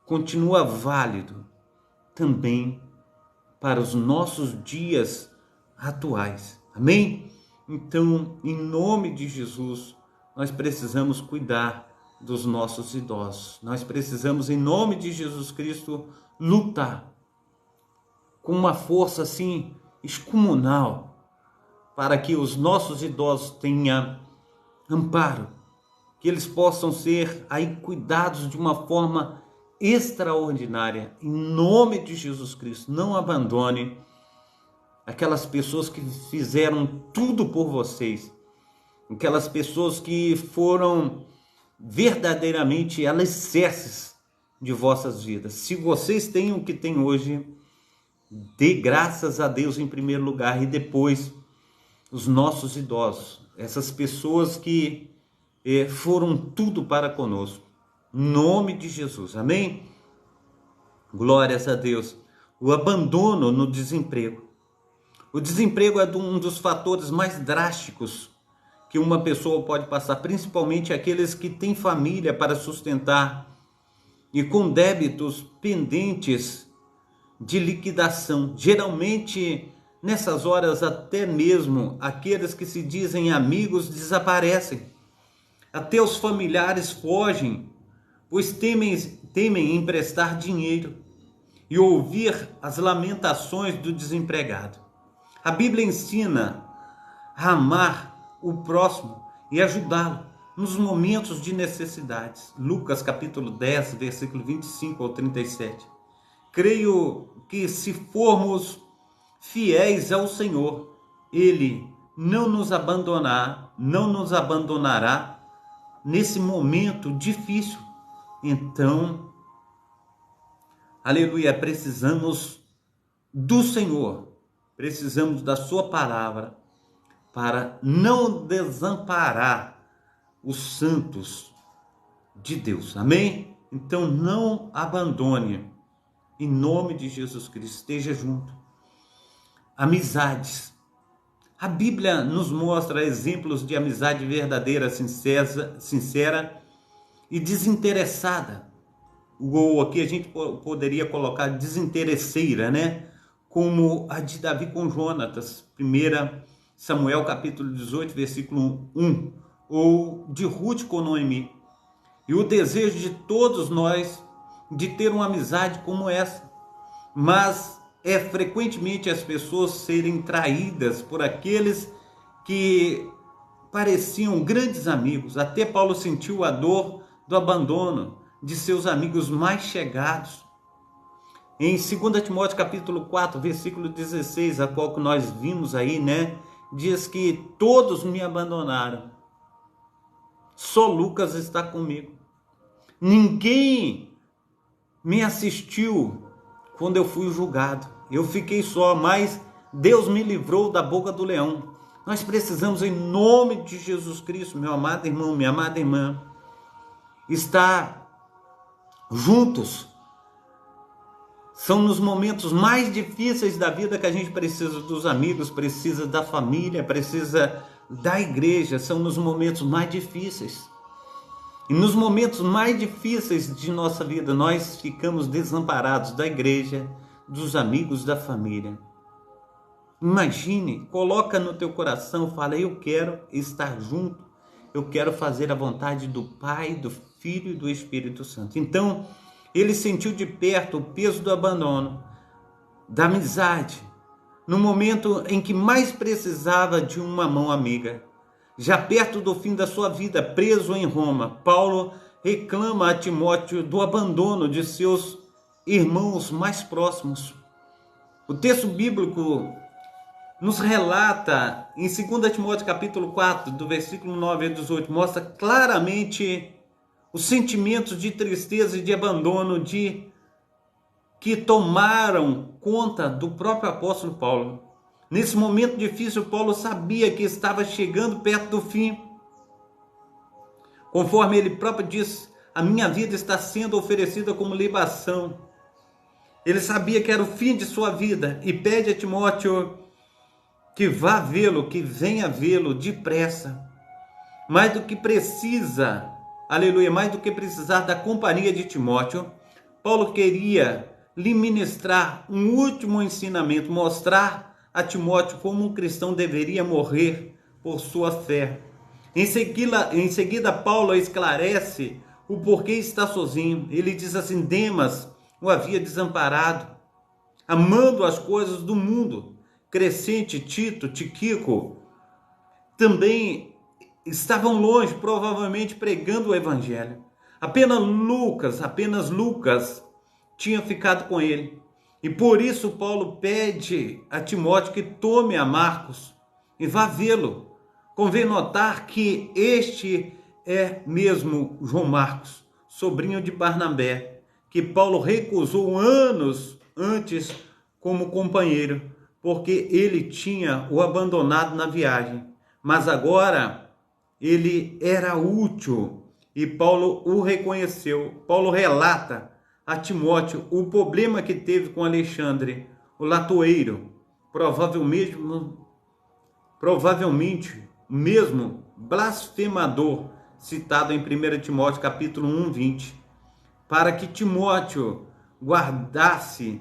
[SPEAKER 1] continua válido também para os nossos dias atuais. Amém? Então, em nome de Jesus, nós precisamos cuidar dos nossos idosos. Nós precisamos, em nome de Jesus Cristo, lutar com uma força assim excomunal para que os nossos idosos tenham amparo, que eles possam ser aí cuidados de uma forma extraordinária. Em nome de Jesus Cristo, não abandone aquelas pessoas que fizeram tudo por vocês, aquelas pessoas que foram verdadeiramente alicerces de vossas vidas. Se vocês têm o que têm hoje, dê graças a Deus em primeiro lugar, e depois os nossos idosos, essas pessoas que foram tudo para conosco. Em nome de Jesus, amém? Glórias a Deus. O abandono no desemprego. O desemprego é um dos fatores mais drásticos que uma pessoa pode passar, principalmente aqueles que têm família para sustentar e com débitos pendentes de liquidação. Geralmente, nessas horas, até mesmo aqueles que se dizem amigos desaparecem. Até os familiares fogem, pois temem emprestar dinheiro e ouvir as lamentações do desempregado. A Bíblia ensina a amar o próximo e ajudá-lo nos momentos de necessidades. Lucas capítulo 10, versículo 25 ao 37. Creio que se formos fiéis ao Senhor, Ele não nos abandonará nesse momento difícil. Então, aleluia, precisamos do Senhor, precisamos da sua palavra para não desamparar os santos de Deus, amém? Então não abandone, em nome de Jesus Cristo, esteja junto. Amizades. A Bíblia nos mostra exemplos de amizade verdadeira, sincera e desinteressada. Ou aqui a gente poderia colocar desinteresseira, né? Como a de Davi com Jonatas, 1 Samuel capítulo 18, versículo 1, ou de Ruth com Noemi. E o desejo de todos nós de ter uma amizade como essa, mas frequentemente as pessoas serem traídas por aqueles que pareciam grandes amigos. Até Paulo sentiu a dor do abandono de seus amigos mais chegados. Em 2 Timóteo capítulo 4, versículo 16, a qual que nós vimos aí, né? Diz que todos me abandonaram, só Lucas está comigo. Ninguém me assistiu quando eu fui julgado. Eu fiquei só, mas Deus me livrou da boca do leão. Nós precisamos, em nome de Jesus Cristo, meu amado irmão, minha amada irmã, estar juntos. São nos momentos mais difíceis da vida que a gente precisa dos amigos, precisa da família, precisa da igreja. São nos momentos mais difíceis. E nos momentos mais difíceis de nossa vida, nós ficamos desamparados da igreja, dos amigos, da família. Imagine, coloca no teu coração, fala, eu quero estar junto, eu quero fazer a vontade do Pai, do Filho e do Espírito Santo. Então, ele sentiu de perto o peso do abandono, da amizade, no momento em que mais precisava de uma mão amiga. Já perto do fim da sua vida, preso em Roma, Paulo reclama a Timóteo do abandono de seus irmãos mais próximos. O texto bíblico nos relata, em 2 Timóteo capítulo 4, do versículo 9 a 18, mostra claramente os sentimentos de tristeza e de abandono que tomaram conta do próprio apóstolo Paulo. Nesse momento difícil, Paulo sabia que estava chegando perto do fim. Conforme ele próprio disse, a minha vida está sendo oferecida como libação. Ele sabia que era o fim de sua vida e pede a Timóteo que vá vê-lo, que venha vê-lo depressa. mais do que precisa, aleluia, mais do que precisar da companhia de Timóteo, Paulo queria lhe ministrar um último ensinamento, mostrar a Timóteo como um cristão deveria morrer por sua fé. Em seguida, Paulo esclarece o porquê está sozinho. Ele diz assim: Demas o havia desamparado, amando as coisas do mundo. Crescente, Tito, Tíquico também estavam longe, provavelmente pregando o evangelho. Apenas Lucas tinha ficado com ele. E por isso Paulo pede a Timóteo que tome a Marcos e vá vê-lo. Convém notar que este é mesmo João Marcos, sobrinho de Barnabé, que Paulo recusou anos antes como companheiro, porque ele tinha o abandonado na viagem. Mas agora ele era útil e Paulo o reconheceu. Paulo relata a Timóteo o problema que teve com Alexandre, o latoeiro, provavelmente mesmo blasfemador, citado em 1 Timóteo capítulo 1, 20, para que Timóteo guardasse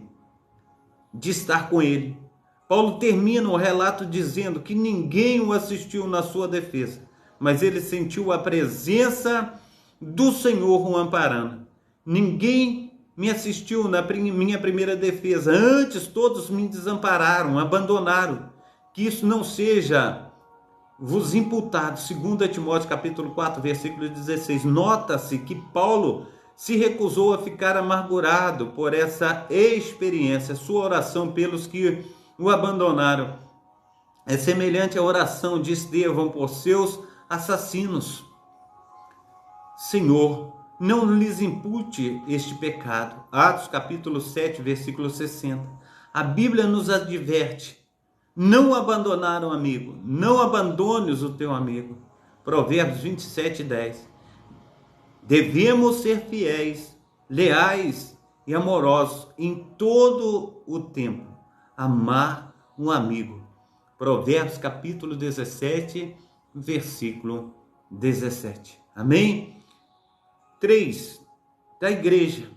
[SPEAKER 1] de estar com ele. Paulo termina o relato dizendo que ninguém o assistiu na sua defesa, mas ele sentiu a presença do Senhor o amparando. Ninguém me assistiu na minha primeira defesa, antes todos me desampararam, abandonaram. Que isso não seja vos imputado, 2 Timóteo capítulo 4, versículo 16. Nota-se que Paulo se recusou a ficar amargurado por essa experiência. Sua oração pelos que o abandonaram é semelhante à oração de Estevão por seus assassinos. Senhor, não lhes impute este pecado. Atos capítulo 7, versículo 60. A Bíblia nos adverte: não abandonar um amigo, não abandones o teu amigo. Provérbios 27, 10. Devemos ser fiéis, leais e amorosos em todo o tempo. Amar um amigo. Provérbios capítulo 17, versículo 17. Amém? 3. Da igreja.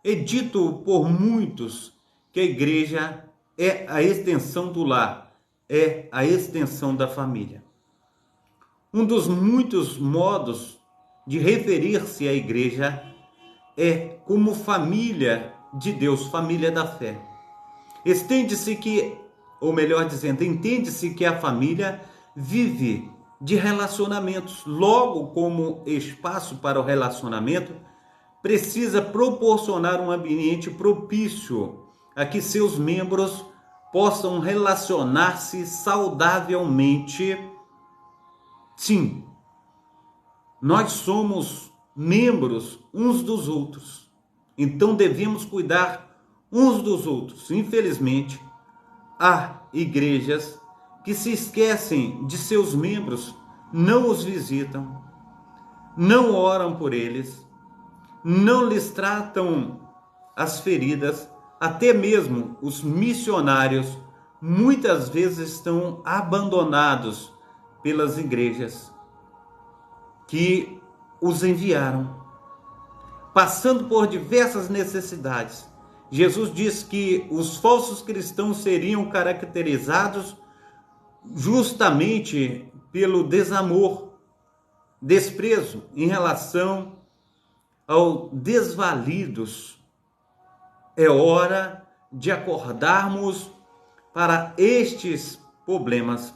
[SPEAKER 1] É dito por muitos que a igreja é a extensão do lar, é a extensão da família. Um dos muitos modos de referir-se à igreja é como família de Deus, família da fé. Entende-se que a família vive de relacionamentos. Logo, como espaço para o relacionamento, precisa proporcionar um ambiente propício a que seus membros possam relacionar-se saudavelmente. Sim, nós somos membros uns dos outros, então devemos cuidar uns dos outros. Infelizmente, há igrejas que se esquecem de seus membros, não os visitam, não oram por eles, não lhes tratam as feridas. Até mesmo os missionários muitas vezes estão abandonados pelas igrejas que os enviaram, passando por diversas necessidades. Jesus diz que os falsos cristãos seriam caracterizados justamente pelo desamor, desprezo em relação aos desvalidos. É hora de acordarmos para estes problemas.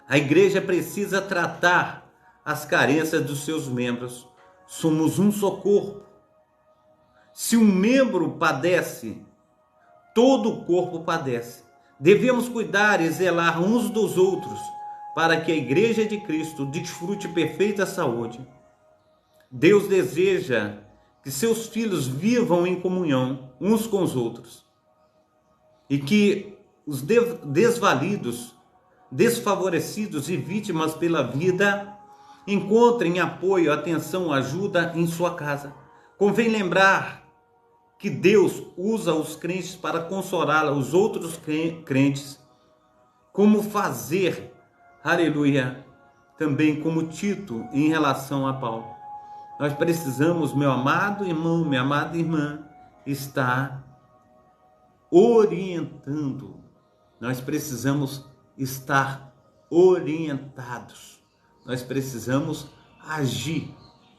[SPEAKER 1] A igreja precisa tratar as carências dos seus membros. Somos um só corpo. Se um membro padece, todo o corpo padece. Devemos cuidar e zelar uns dos outros para que a igreja de Cristo desfrute perfeita saúde. Deus deseja que seus filhos vivam em comunhão uns com os outros e que os desvalidos, desfavorecidos e vítimas pela vida encontrem apoio, atenção, ajuda em sua casa. Convém lembrar que Deus usa os crentes para consolar os outros crentes. Como fazer, aleluia, também como Tito em relação a Paulo. Nós precisamos, meu amado irmão, minha amada irmã, estar orientando. Nós precisamos estar orientados. Nós precisamos agir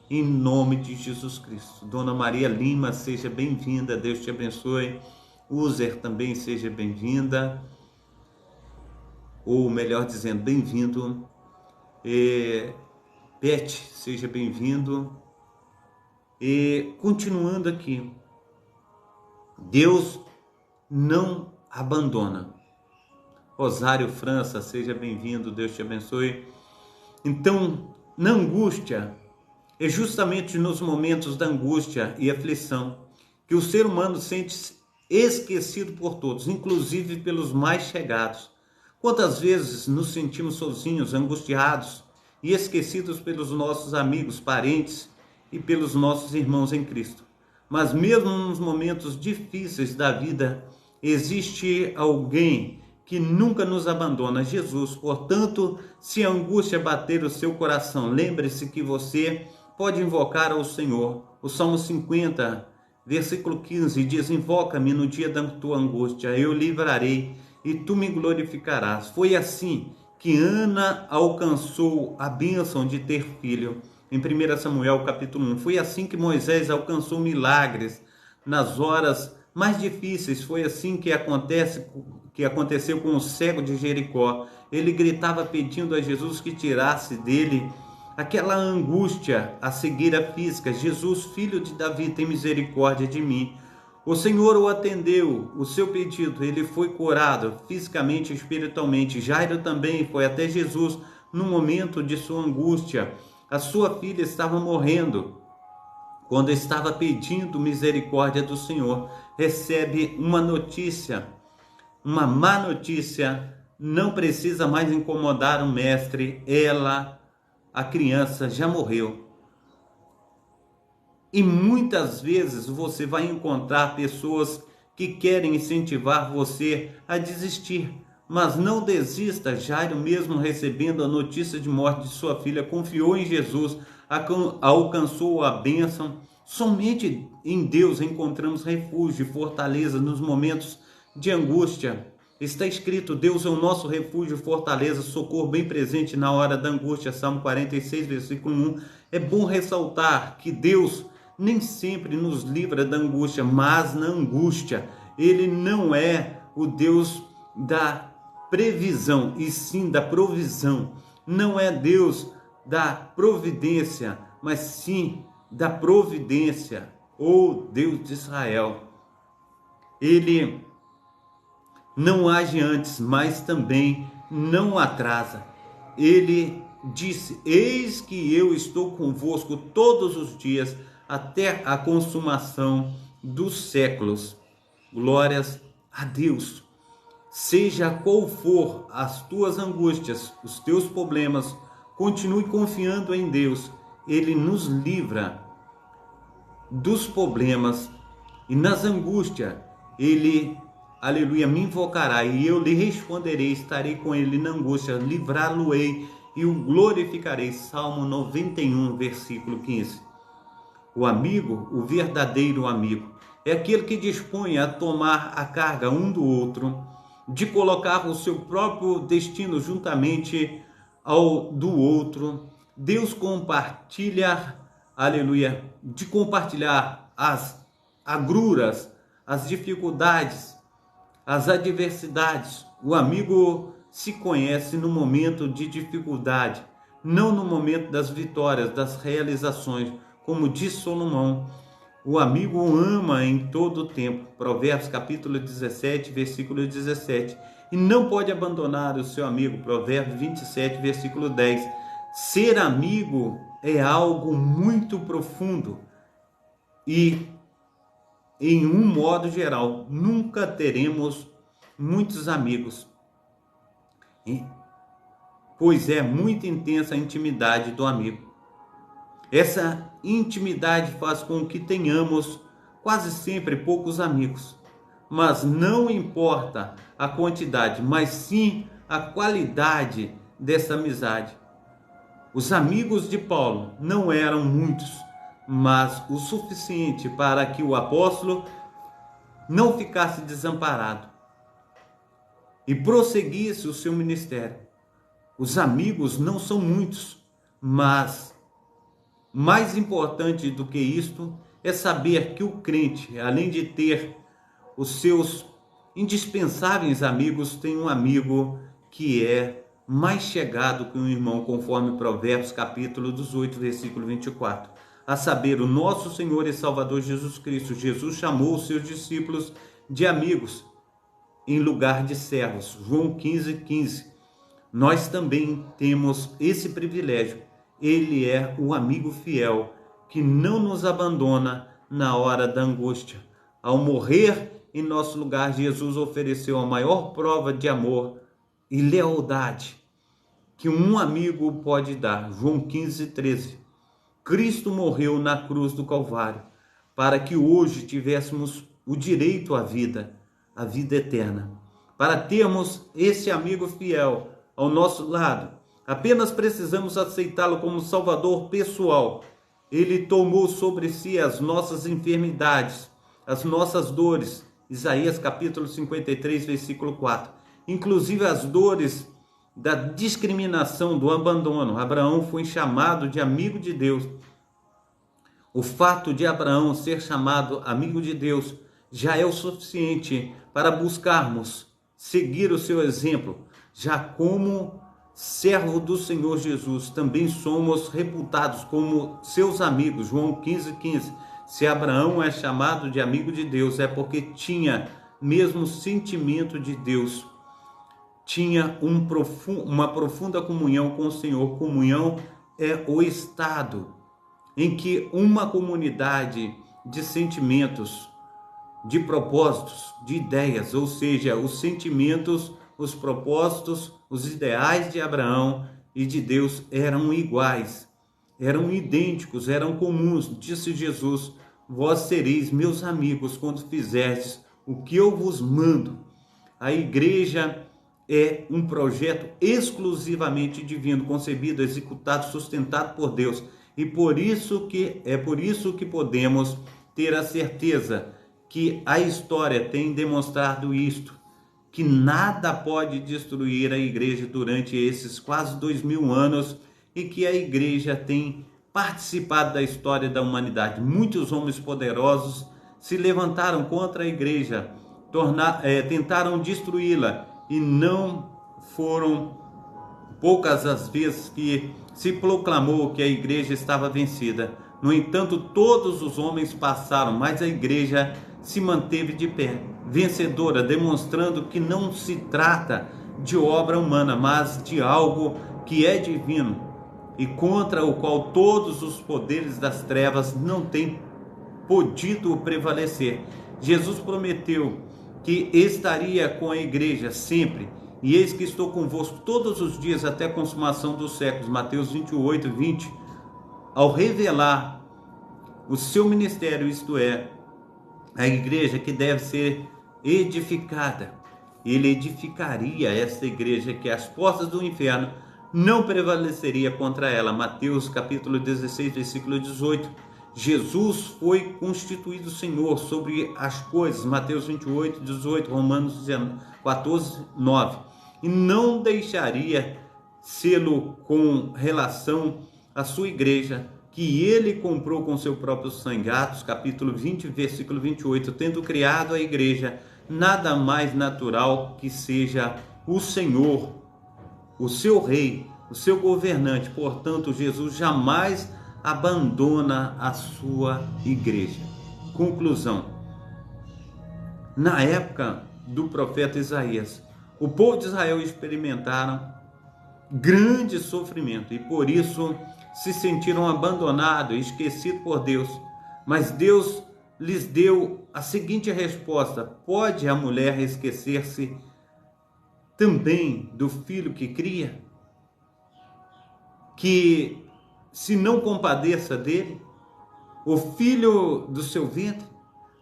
[SPEAKER 1] em nome de Jesus Cristo. Dona Maria Lima, seja bem-vinda. Deus te abençoe. User também seja bem-vinda. Ou melhor dizendo, bem-vindo. Pet, seja bem-vindo. E continuando aqui, Deus não abandona. Rosário França, seja bem-vindo, Deus te abençoe. Então, na angústia, é justamente nos momentos da angústia e aflição que o ser humano sente-se esquecido por todos, inclusive pelos mais chegados. Quantas vezes nos sentimos sozinhos, angustiados e esquecidos pelos nossos amigos, parentes e pelos nossos irmãos em Cristo. Mas mesmo nos momentos difíceis da vida, existe alguém que nunca nos abandona, Jesus. Portanto, se a angústia bater o seu coração, lembre-se que você pode invocar ao Senhor. O Salmo 50, versículo 15 diz: invoca-me no dia da tua angústia, eu livrarei e tu me glorificarás. Foi assim que Ana alcançou a bênção de ter filho. Em 1 Samuel capítulo 1, foi assim que Moisés alcançou milagres nas horas mais difíceis. Foi assim que aconteceu com o cego de Jericó. Ele gritava pedindo a Jesus que tirasse dele aquela angústia, a cegueira física. Jesus, filho de Davi, tem misericórdia de mim. O Senhor o atendeu, o seu pedido, ele foi curado fisicamente e espiritualmente. Jairo também foi até Jesus no momento de sua angústia. A sua filha estava morrendo. Quando estava pedindo misericórdia do Senhor, recebe uma notícia, uma má notícia. Não precisa mais incomodar o mestre, a criança já morreu. E muitas vezes você vai encontrar pessoas que querem incentivar você a desistir. Mas não desista. Jairo, mesmo recebendo a notícia de morte de sua filha, confiou em Jesus, alcançou a bênção. Somente em Deus encontramos refúgio e fortaleza nos momentos de angústia. Está escrito: Deus é o nosso refúgio, fortaleza, socorro bem presente na hora da angústia. Salmo 46, versículo 1. É bom ressaltar que Deus nem sempre nos livra da angústia, mas na angústia Ele não é o Deus da previsão, e sim da provisão. Não é Deus da providência, mas sim da providência, ou Deus de Israel. Ele não age antes, mas também não atrasa. Ele disse: eis que eu estou convosco todos os dias, até a consumação dos séculos. Glórias a Deus. Seja qual for as tuas angústias, os teus problemas, continue confiando em Deus. Ele nos livra dos problemas, e nas angústias Ele, aleluia, me invocará e eu lhe responderei. Estarei com Ele na angústia, livrá-lo-ei e o glorificarei. Salmo 91, versículo 15. O amigo, o verdadeiro amigo, é aquele que dispõe a tomar a carga um do outro, de colocar o seu próprio destino juntamente ao do outro. Deus compartilha, aleluia, de compartilhar as agruras, as dificuldades, as adversidades. O amigo se conhece no momento de dificuldade, não no momento das vitórias, das realizações. Como diz Salomão, o amigo ama em todo o tempo. Provérbios capítulo 17, versículo 17. E não pode abandonar o seu amigo. Provérbios 27, versículo 10. Ser amigo é algo muito profundo. E, em um modo geral, nunca teremos muitos amigos, pois é muito intensa a intimidade do amigo. Essa intimidade faz com que tenhamos quase sempre poucos amigos, mas não importa a quantidade, mas sim a qualidade dessa amizade. Os amigos de Paulo não eram muitos, mas o suficiente para que o apóstolo não ficasse desamparado e prosseguisse o seu ministério. Os amigos não são muitos, mas mais importante do que isto é saber que o crente, além de ter os seus indispensáveis amigos, tem um amigo que é mais chegado que um irmão, conforme Provérbios capítulo 18, versículo 24. A saber, o nosso Senhor e Salvador Jesus Cristo. Jesus chamou os seus discípulos de amigos em lugar de servos. João 15:15. Nós também temos esse privilégio. Ele é o amigo fiel que não nos abandona na hora da angústia. Ao morrer em nosso lugar, Jesus ofereceu a maior prova de amor e lealdade que um amigo pode dar. João 15:13. Cristo morreu na cruz do Calvário para que hoje tivéssemos o direito à vida eterna. Para termos esse amigo fiel ao nosso lado, apenas precisamos aceitá-lo como Salvador pessoal. Ele tomou sobre si as nossas enfermidades, as nossas dores. Isaías capítulo 53, versículo 4. Inclusive as dores da discriminação, do abandono. Abraão foi chamado de amigo de Deus. O fato de Abraão ser chamado amigo de Deus já é o suficiente para buscarmos seguir o seu exemplo. Já como servo do Senhor Jesus, também somos reputados como seus amigos. João 15:15. Se Abraão é chamado de amigo de Deus, é porque tinha mesmo sentimento de Deus. Tinha uma profunda comunhão com o Senhor. Comunhão é o estado em que uma comunidade de sentimentos, de propósitos, de ideias, ou seja, os sentimentos, os propósitos, os ideais de Abraão e de Deus eram iguais, eram idênticos, eram comuns. Disse Jesus: vós sereis meus amigos quando fizerdes o que eu vos mando. A igreja é um projeto exclusivamente divino, concebido, executado, sustentado por Deus. E por isso que podemos ter a certeza que a história tem demonstrado isto, que nada pode destruir a igreja durante esses quase 2000 anos e que a igreja tem participado da história da humanidade. Muitos homens poderosos se levantaram contra a igreja, tentaram destruí-la, e não foram poucas as vezes que se proclamou que a igreja estava vencida. No entanto, todos os homens passaram, mas a igreja se manteve de pé, vencedora, demonstrando que não se trata de obra humana, mas de algo que é divino e contra o qual todos os poderes das trevas não têm podido prevalecer. Jesus prometeu que estaria com a igreja sempre, e eis que estou convosco todos os dias até a consumação dos séculos. Mateus 28:20. Ao revelar o seu ministério, isto é, a igreja que deve ser edificada, ele edificaria esta igreja, que as portas do inferno não prevaleceria contra ela. Mateus capítulo 16, versículo 18. Jesus foi constituído Senhor sobre as coisas. Mateus 28:18, Romanos 14:9. E não deixaria sê-lo com relação à sua igreja, que ele comprou com seu próprio sangue. Atos capítulo 20, versículo 28. Tendo criado a igreja, nada mais natural que seja o Senhor, o seu rei, o seu governante. Portanto, Jesus jamais abandona a sua igreja. Conclusão: na época do profeta Isaías, o povo de Israel experimentaram grande sofrimento e por isso se sentiram abandonados e esquecidos por Deus. Mas Deus lhes deu a seguinte resposta: pode a mulher esquecer-se também do filho que cria? Que se não compadeça dele, o filho do seu ventre?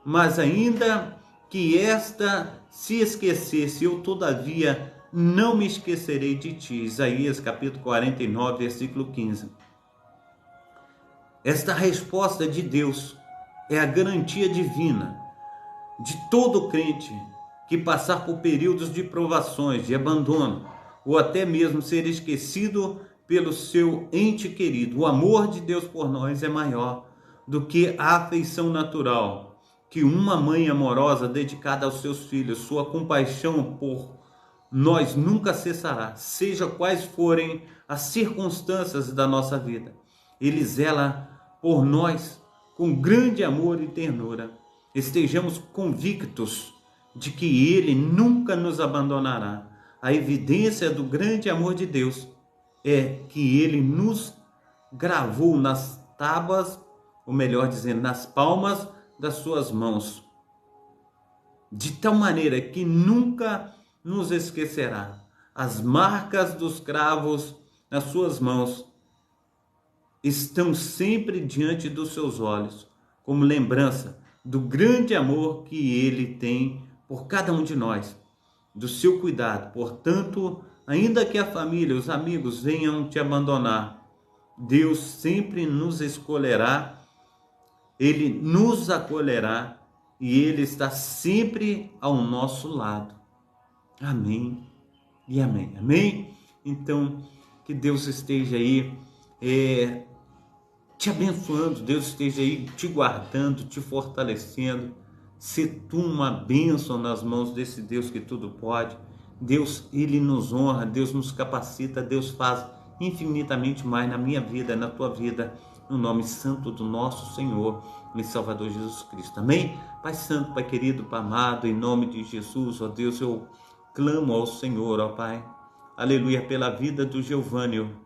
[SPEAKER 1] Mas ainda que esta se esquecesse, eu todavia não me esquecerei de ti. Isaías capítulo 49, versículo 15. Esta resposta de Deus é a garantia divina de todo crente que passar por períodos de provações, de abandono, ou até mesmo ser esquecido pelo seu ente querido. O amor de Deus por nós é maior do que a afeição natural que uma mãe amorosa dedicada aos seus filhos. Sua compaixão por nós nunca cessará, seja quais forem as circunstâncias da nossa vida. Ele zela por nós com grande amor e ternura. Estejamos convictos de que Ele nunca nos abandonará. A evidência do grande amor de Deus é que Ele nos gravou nas tábuas, ou melhor dizendo, nas palmas das suas mãos, de tal maneira que nunca nos esquecerá. As marcas dos cravos nas suas mãos estão sempre diante dos seus olhos, como lembrança do grande amor que Ele tem por cada um de nós, do seu cuidado. Portanto, ainda que a família, os amigos venham te abandonar, Deus sempre nos escolherá, Ele nos acolherá e Ele está sempre ao nosso lado. Amém e amém. Amém? Então, que Deus esteja aí te abençoando, Deus esteja aí te guardando, te fortalecendo. Se tu uma bênção nas mãos desse Deus que tudo pode. Deus, Ele nos honra, Deus nos capacita, Deus faz infinitamente mais na minha vida, na tua vida, no nome santo do nosso Senhor e Salvador Jesus Cristo. Amém? Pai Santo, Pai querido, Pai amado, em nome de Jesus, ó Deus, eu clamo ao Senhor, ó Pai, aleluia, pela vida do Geovânio,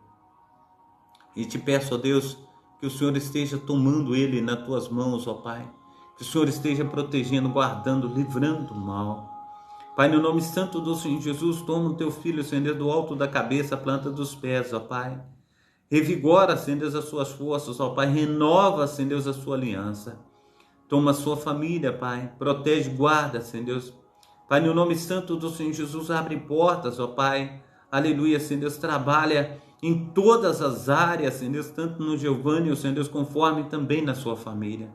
[SPEAKER 1] e te peço, ó Deus, que o Senhor esteja tomando ele nas tuas mãos, ó Pai, que o Senhor esteja protegendo, guardando, livrando do mal. Pai, no nome santo do Senhor Jesus, toma o teu filho, Senhor, do alto da cabeça, planta dos pés, ó Pai. Revigora, Senhor, as suas forças, ó Pai. Renova, Senhor, a sua aliança. Toma a sua família, Pai. Protege, guarda, Senhor. Pai, no nome santo do Senhor Jesus, abre portas, ó Pai. Aleluia, Senhor, trabalha em todas as áreas, Senhor, tanto no Geovânio, Senhor, conforme também na sua família.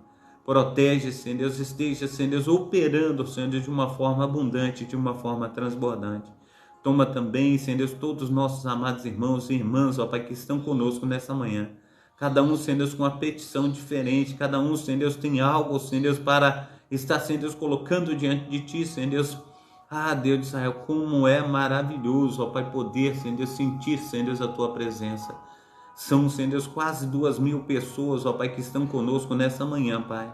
[SPEAKER 1] Protege, Senhor, esteja, Senhor, operando, Senhor, de uma forma abundante, de uma forma transbordante. Toma também, Senhor, todos os nossos amados irmãos e irmãs, ó Pai, que estão conosco nessa manhã. Cada um, Senhor, com uma petição diferente, cada um, Senhor, tem algo, Senhor, para estar, Senhor, colocando diante de Ti, Senhor. Ah, Deus de Israel, como é maravilhoso, ó Pai, poder, Senhor, sentir, Senhor, a Tua presença. São, Senhor, quase 2.000 pessoas, ó Pai, que estão conosco nessa manhã, Pai.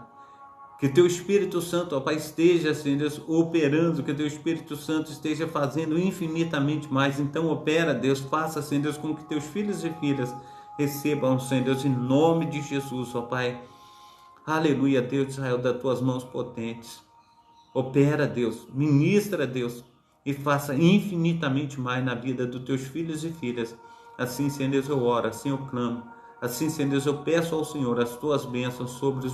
[SPEAKER 1] Que Teu Espírito Santo, ó Pai, esteja, Senhor, operando, que Teu Espírito Santo esteja fazendo infinitamente mais. Então opera, Deus, faça, Senhor, com que Teus filhos e filhas recebam, Senhor, em nome de Jesus, ó Pai. Aleluia, Deus de Israel, das Tuas mãos potentes. Opera, Deus, ministra, Deus, e faça infinitamente mais na vida dos Teus filhos e filhas. Assim, Senhor, eu oro, assim eu clamo. Assim, Senhor, eu peço ao Senhor as Tuas bênçãos sobre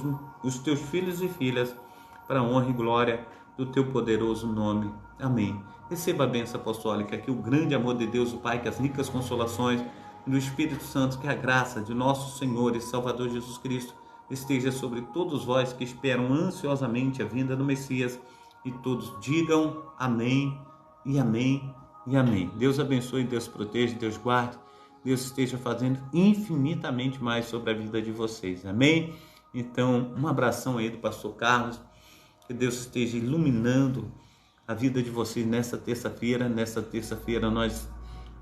[SPEAKER 1] os Teus filhos e filhas, para a honra e glória do Teu poderoso nome. Amém. Receba a bênção apostólica, que o grande amor de Deus, o Pai, que as ricas consolações do Espírito Santo, que a graça de nosso Senhor e Salvador Jesus Cristo esteja sobre todos vós que esperam ansiosamente a vinda do Messias, e todos digam amém e amém e amém. Deus abençoe, Deus proteja, Deus guarde, Deus esteja fazendo infinitamente mais sobre a vida de vocês, amém? Então, um abração aí do pastor Carlos, que Deus esteja iluminando a vida de vocês nessa terça-feira. Nessa terça-feira nós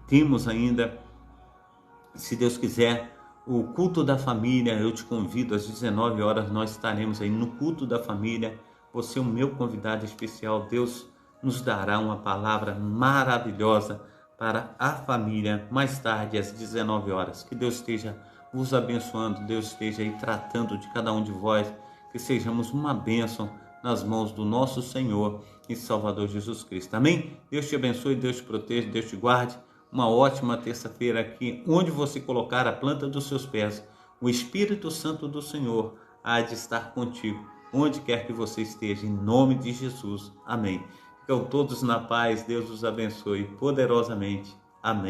[SPEAKER 1] temos ainda, se Deus quiser, o culto da família. Eu te convido, às 19 horas nós estaremos aí no culto da família. Você é o meu convidado especial. Deus nos dará uma palavra maravilhosa para a família, mais tarde às 19 horas. Que Deus esteja vos abençoando, Deus esteja aí tratando de cada um de vós, que sejamos uma bênção nas mãos do nosso Senhor e Salvador Jesus Cristo. Amém? Deus te abençoe, Deus te proteja, Deus te guarde. Uma ótima terça-feira aqui, onde você colocar a planta dos seus pés, o Espírito Santo do Senhor há de estar contigo, onde quer que você esteja, em nome de Jesus. Amém. Ficam todos na paz. Deus os abençoe poderosamente. Amém.